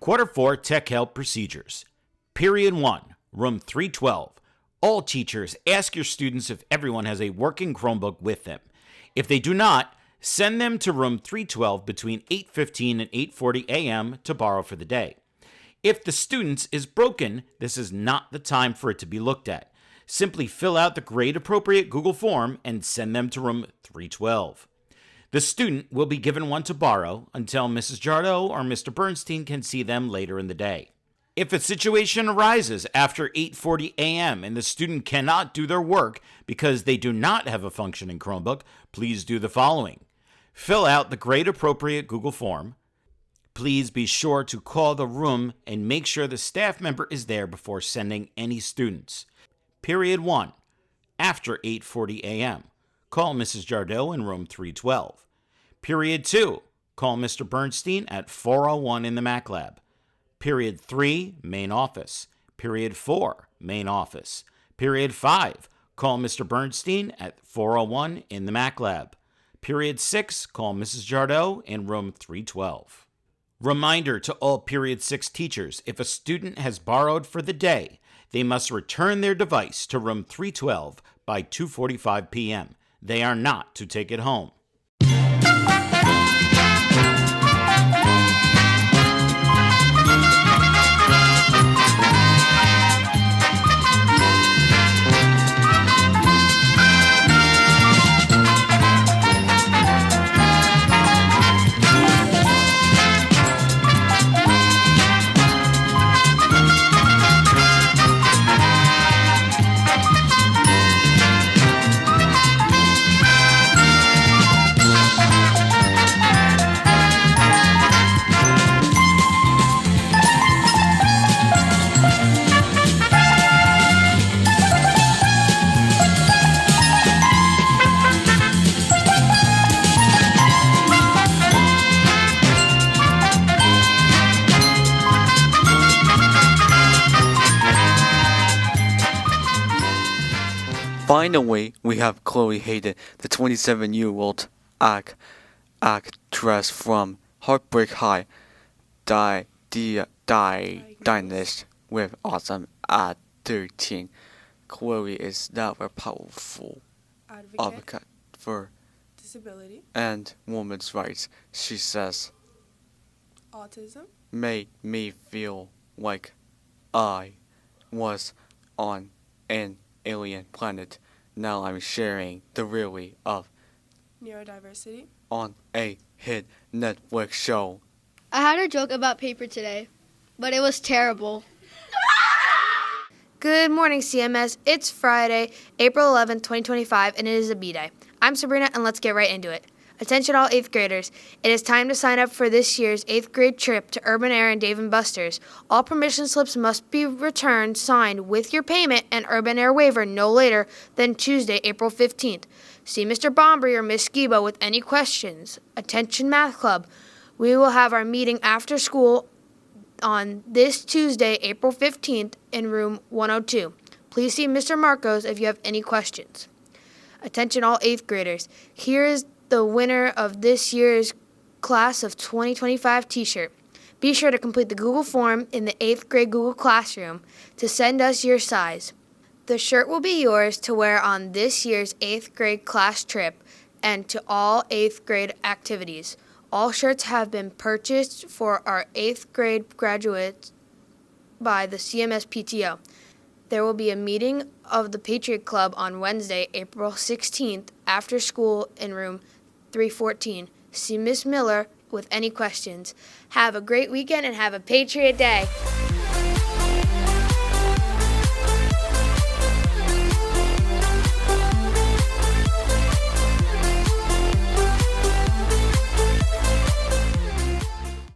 Quarter 4 Tech Help Procedures. Period 1, Room 312. All teachers, ask your students if everyone has a working Chromebook with them. If they do not, send them to room 312 between 8:15 and 8:40 a.m. to borrow for the day. If the student's is broken, this is not the time for it to be looked at. Simply fill out the grade-appropriate Google form and send them to room 312. The student will be given one to borrow until Mrs. Jardot or Mr. Bernstein can see them later in the day. If a situation arises after 8:40 a.m. and the student cannot do their work because they do not have a functioning Chromebook, please do the following. Fill out the grade-appropriate Google form. Please be sure to call the room and make sure the staff member is there before sending any students. Period 1. After 8:40 a.m., call Mrs. Jardot in room 312. Period 2. Call Mr. Bernstein at 401 in the Mac Lab. Period 3, main office. Period 4, main office. Period 5, call Mr. Bernstein at 401 in the Mac Lab. Period 6, call Mrs. Jardot in room 312. Reminder to all Period 6 teachers, if a student has borrowed for the day, they must return their device to room 312 by 2:45 p.m. They are not to take it home. Finally, we have Chloe Hayden, the 27-year-old actress from Heartbreak High, diagnosed with autism at 13. Chloe is now a powerful advocate for disability and women's rights. She says, autism made me feel like I was on an alien planet. Now I'm sharing the reality of neurodiversity on a hit Netflix show. I had a joke about paper today, but it was terrible. Good morning, CMS. It's Friday, April 11th, 2025, and it is a B-Day. I'm Sabrina, and let's get right into it. Attention all 8th graders. It is time to sign up for this year's 8th grade trip to Urban Air and Dave & Buster's. All permission slips must be returned signed with your payment and Urban Air waiver no later than Tuesday, April 15th. See Mr. Bombry or Miss Skiba with any questions. Attention Math Club. We will have our meeting after school on this Tuesday, April 15th in room 102. Please see Mr. Marcos if you have any questions. Attention all 8th graders. Here is the winner of this year's Class of 2025 t-shirt. Be sure to complete the Google form in the 8th grade Google Classroom to send us your size. The shirt will be yours to wear on this year's 8th grade class trip and to all 8th grade activities. All shirts have been purchased for our 8th grade graduates by the CMS PTO. There will be a meeting of the Patriot Club on Wednesday, April 16th, after school in room 314. See Miss Miller with any questions. Have a great weekend and have a Patriot Day.